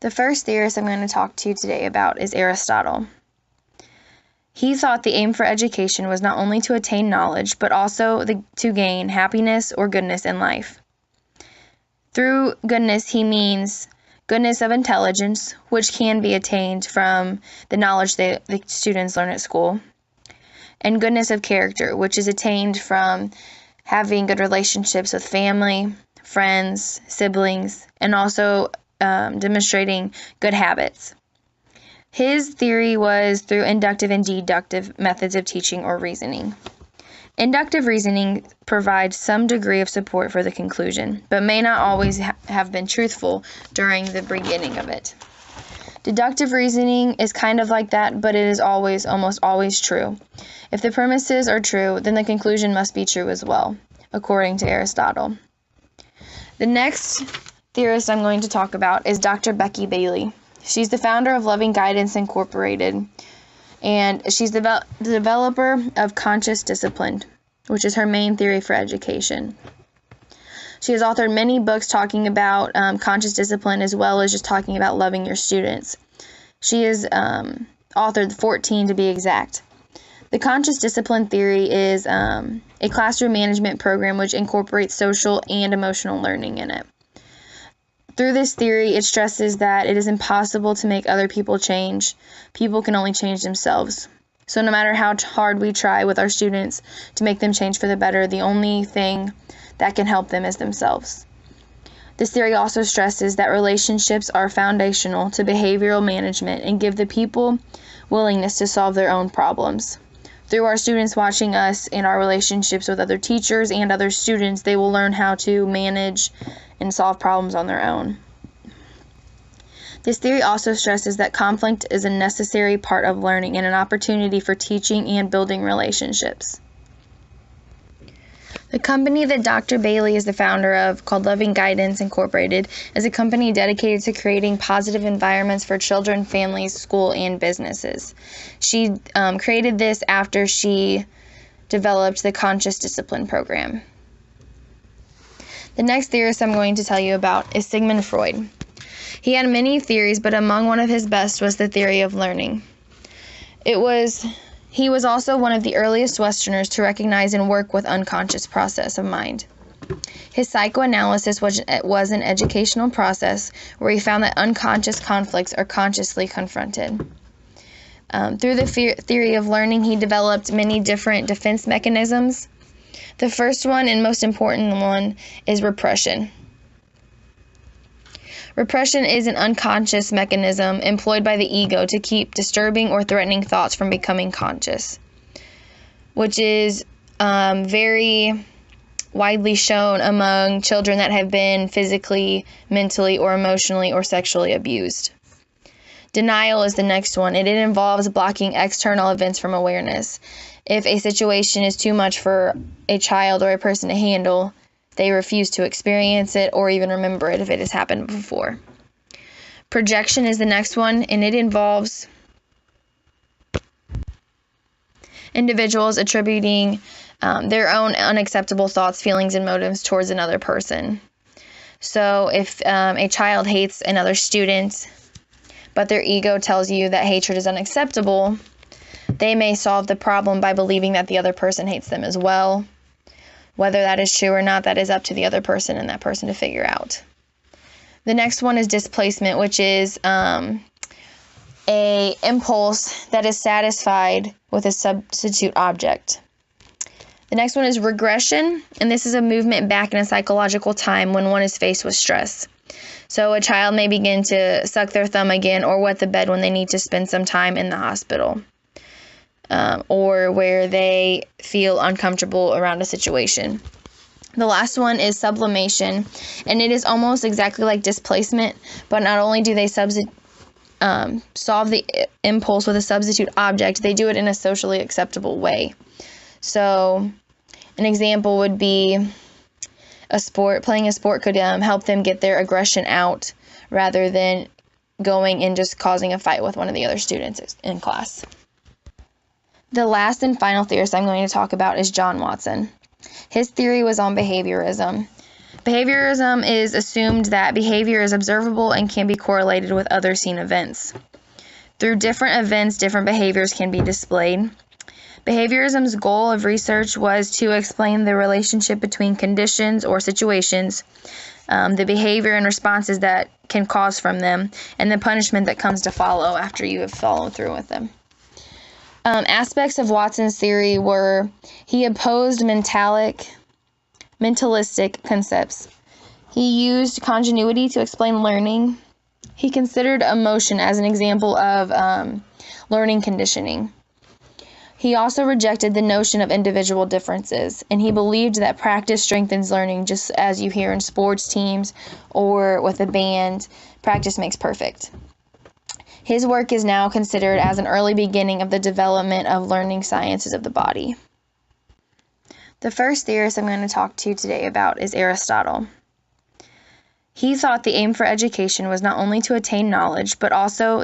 The first theorist I'm going to talk to you today about is Aristotle. He thought the aim for education was not only to attain knowledge, but also to gain happiness or goodness in life. Through goodness, he means goodness of intelligence, which can be attained from the knowledge that the students learn at school, and goodness of character, which is attained from having good relationships with family, friends, siblings, and also demonstrating good habits. His theory was through inductive and deductive methods of teaching or reasoning. Inductive reasoning provides some degree of support for the conclusion, but may not always have been truthful during the beginning of it. Deductive reasoning is kind of like that, but it is almost always true. If the premises are true, then the conclusion must be true as well, according to Aristotle. The next theorist I'm going to talk about is Dr. Becky Bailey. She's the founder of Loving Guidance Incorporated, and she's the developer of conscious discipline, which is her main theory for education. She has authored many books talking about conscious discipline, as well as just talking about loving your students. She has authored 14 to be exact. The conscious discipline theory is a classroom management program which incorporates social and emotional learning in it. Through this theory, it stresses that it is impossible to make other people change. People can only change themselves. So no matter how hard we try with our students to make them change for the better, the only thing that can help them is themselves. This theory also stresses that relationships are foundational to behavioral management and give the people willingness to solve their own problems. Through our students watching us in our relationships with other teachers and other students, they will learn how to manage and solve problems on their own. This theory also stresses that conflict is a necessary part of learning and an opportunity for teaching and building relationships. The company that Dr. Bailey is the founder of, called Loving Guidance Incorporated, is a company dedicated to creating positive environments for children, families, school, and businesses. She created this after she developed the Conscious Discipline program. The next theorist I'm going to tell you about is Sigmund Freud. He had many theories, but among one of his best was the theory of learning. He was also one of the earliest Westerners to recognize and work with unconscious process of mind. His psychoanalysis was an educational process where he found that unconscious conflicts are consciously confronted. Through the theory of learning, he developed many different defense mechanisms. The first one and most important one is repression. Repression is an unconscious mechanism employed by the ego to keep disturbing or threatening thoughts from becoming conscious, which is very widely shown among children that have been physically, mentally, or emotionally or sexually abused. Denial is the next one, and it involves blocking external events from awareness. If a situation is too much for a child or a person to handle, they refuse to experience it or even remember it if it has happened before. Projection is the next one, and it involves individuals attributing their own unacceptable thoughts, feelings, and motives towards another person. So if a child hates another student, but their ego tells you that hatred is unacceptable, they may solve the problem by believing that the other person hates them as well. Whether that is true or not, that is up to the other person and that person to figure out. The next one is displacement, which is a impulse that is satisfied with a substitute object. The next one is regression, and this is a movement back in a psychological time when one is faced with stress. So a child may begin to suck their thumb again or wet the bed when they need to spend some time in the hospital. Or where they feel uncomfortable around a situation. The last one is sublimation, and it is almost exactly like displacement, but not only do they solve the impulse with a substitute object, they do it in a socially acceptable way. So an example would be playing a sport could help them get their aggression out rather than going and just causing a fight with one of the other students in class. The last and final theorist I'm going to talk about is John Watson. His theory was on behaviorism. Behaviorism is assumed that behavior is observable and can be correlated with other seen events. Through different events, different behaviors can be displayed. Behaviorism's goal of research was to explain the relationship between conditions or situations, the behavior and responses that can cause from them, and the punishment that comes to follow after you have followed through with them. Aspects of Watson's theory were he opposed mentalistic concepts. He used continuity to explain learning. He considered emotion as an example of learning conditioning. He also rejected the notion of individual differences, and he believed that practice strengthens learning, just as you hear in sports teams or with a band, practice makes perfect. His work is now considered as an early beginning of the development of learning sciences of the body. The first theorist I'm going to talk to you today about is Aristotle. He thought the aim for education was not only to attain knowledge, but also